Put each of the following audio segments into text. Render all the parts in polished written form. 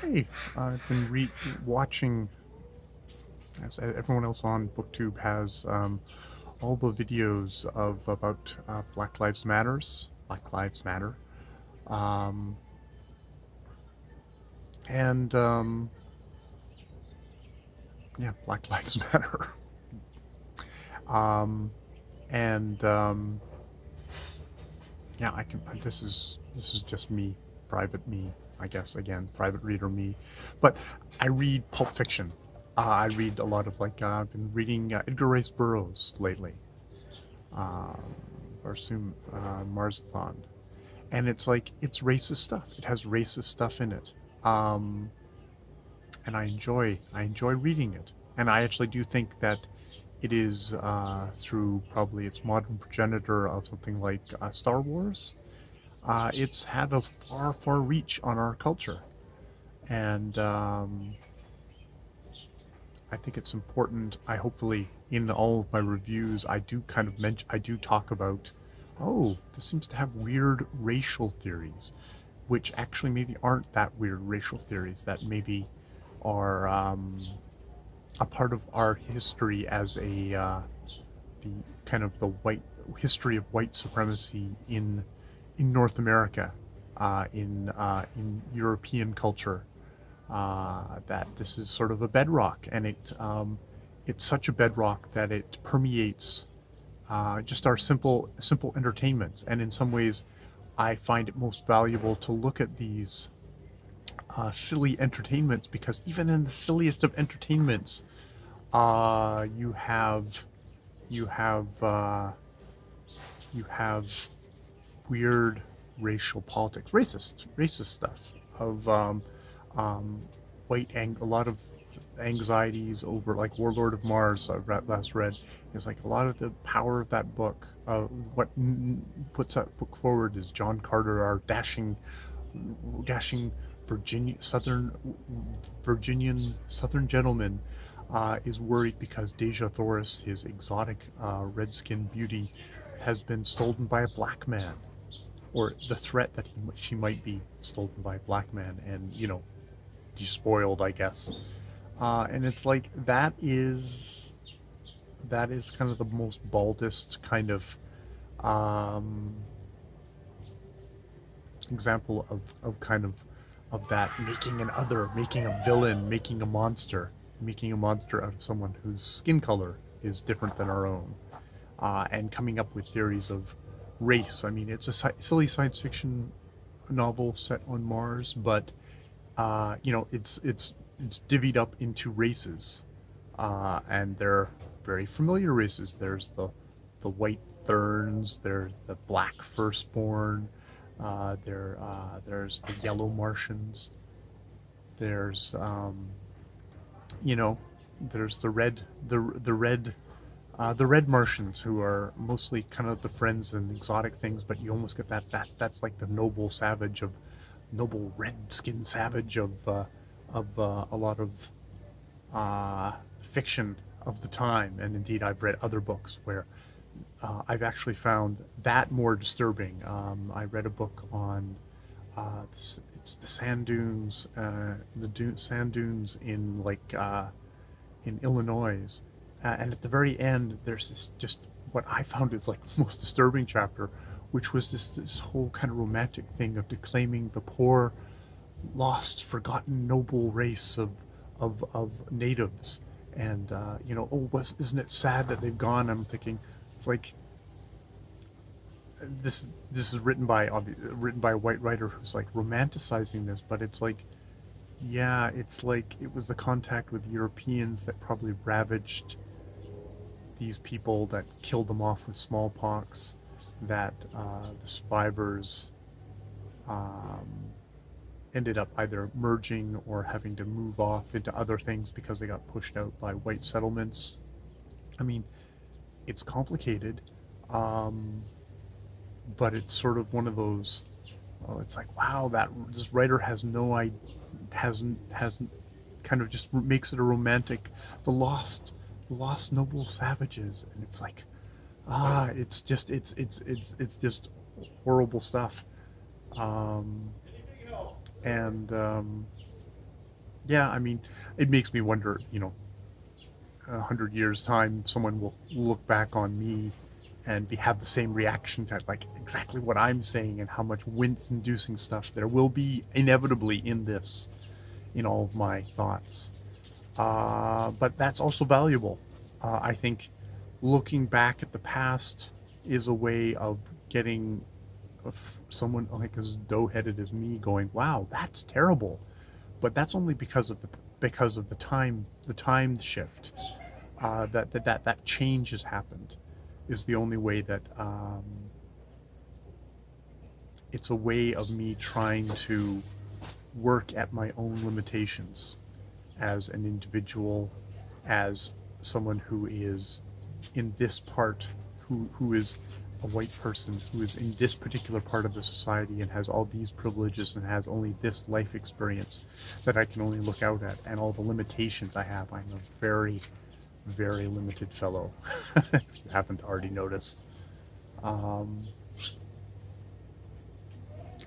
Hey, I've been watching, as everyone else on BookTube has, all the videos of about Black Lives Matter, um, and yeah, Black Lives Matter, um, and yeah, I can. This is just me, private me, I guess. Again, private reader me, but I read pulp fiction. I read a lot of I've been reading Edgar Rice Burroughs lately. um, Barsoom Marzathon, and it's like it's racist stuff. It has racist stuff in it, um, and I enjoy reading it. And I actually do think that it is through probably its modern progenitor of something like Star Wars. It's had a far reach on our culture, and I think it's important. I hopefully in all of my reviews, I do kind of mention, I do talk about, oh, this seems to have weird racial theories, which actually maybe aren't that weird racial theories. That maybe are a part of our history as the kind of the white history of white supremacy in North America, in European culture, that this is sort of a bedrock, and it's such a bedrock that it permeates just our simple entertainments. And in some ways, I find it most valuable to look at these silly entertainments, because even in the silliest of entertainments, you have you have uh, you have weird racial politics, racist stuff of um, a lot of anxieties over, like Warlord of Mars. I last read is like a lot of the power of that book. What puts that book forward is John Carter, our dashing Southern gentleman, is worried because Deja Thoris, his exotic red-skinned beauty, has been stolen by a black man, or the threat that she might be stolen by a black man, and despoiled, I guess. And it's like that is kind of the most baldest kind of um, example of that, making a villain, making a monster out of someone whose skin color is different than our own, and coming up with theories of race. I mean, it's a silly science fiction novel set on Mars, but it's divvied up into races, and they're very familiar races. There's the white Therns, there's the black firstborn, there's the yellow Martians, there's you know there's the red Martians, who are mostly kind of the friends and exotic things, but you almost get that's like the noble red skinned savage of a lot of fiction of the time. And indeed, I've read other books where I've actually found that more disturbing. I read a book on it's the sand dunes, sand dunes in in Illinois, and at the very end, there's this, just what I found is like the most disturbing chapter, which was this whole kind of romantic thing of declaiming the poor, lost, forgotten, noble race of natives. And oh, isn't it sad that they've gone? I'm thinking, it's like this is written by a white writer who's like romanticizing this, but it's like, yeah, it's like it was the contact with Europeans that probably ravaged these people, that killed them off with smallpox, that the survivors um, ended up either merging or having to move off into other things because they got pushed out by white settlements. I mean, it's complicated, um, but it's sort of one of those. Oh, it's like, wow, that this writer has no idea, hasn't kind of just makes it a romantic, the lost noble savages, and it's like, it's just horrible stuff. um and Yeah, I mean, it makes me wonder, 100 years time, someone will look back on me and have the same reaction to like exactly what I'm saying and how much wince-inducing stuff there will be inevitably in this, in all of my thoughts. But that's also valuable. I think looking back at the past is a way of getting someone like as dough-headed as me going, "Wow, that's terrible." But that's only because of the time shift. That change has happened. Is the only way that it's a way of me trying to work at my own limitations as an individual, as someone who is in this part, who is a white person who is in this particular part of the society and has all these privileges and has only this life experience that I can only look out at, and all the limitations I have. I'm a very, very limited fellow, if you haven't already noticed. Um,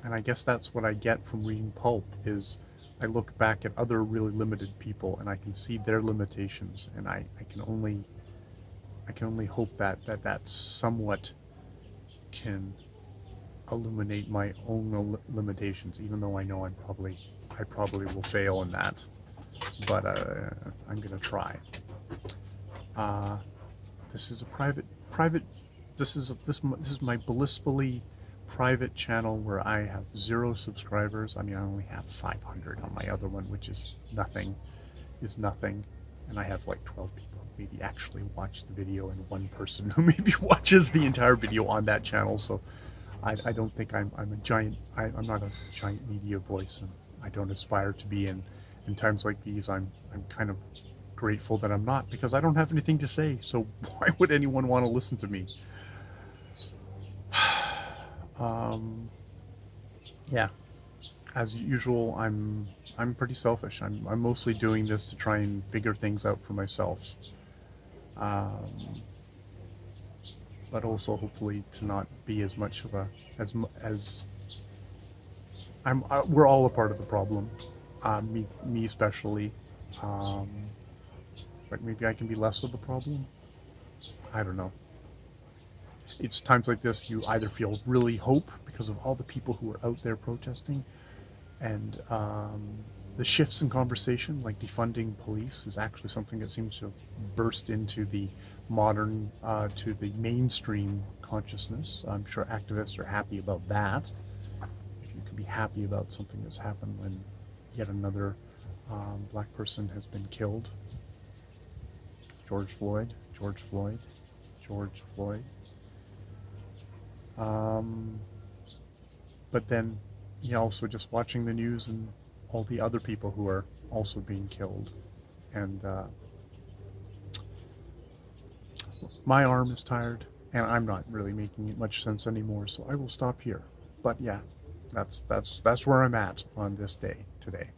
and I guess that's what I get from reading pulp is I look back at other really limited people and I can see their limitations, and I can only hope that somewhat can illuminate my own limitations, even though I know I probably will fail in that, but I'm gonna try. Uh, this is a private. This is my blissfully private channel where I have 0 subscribers. I mean, I only have 500 on my other one, which is nothing, and I have like 12 people who maybe actually watch the video, and one person who maybe watches the entire video on that channel. So I don't think I'm a giant. I'm not a giant media voice, and I don't aspire to be. In times like these, I'm kind of grateful that I'm not, because I don't have anything to say. So why would anyone want to listen to me? Um, yeah, as usual, I'm pretty selfish. I'm mostly doing this to try and figure things out for myself, um, but also hopefully to not be as much of a as we're all a part of the problem. Me especially. Um, but maybe I can be less of the problem. I don't know. It's times like this you either feel really hope because of all the people who are out there protesting, and the shifts in conversation, like defunding police, is actually something that seems to have burst into the modern, to the mainstream consciousness. I'm sure activists are happy about that. If you can be happy about something that's happened when yet another black person has been killed. George Floyd, George Floyd, George Floyd. Um, but then, also just watching the news and all the other people who are also being killed. And my arm is tired, and I'm not really making much sense anymore, so I will stop here. But yeah, that's where I'm at on this day today.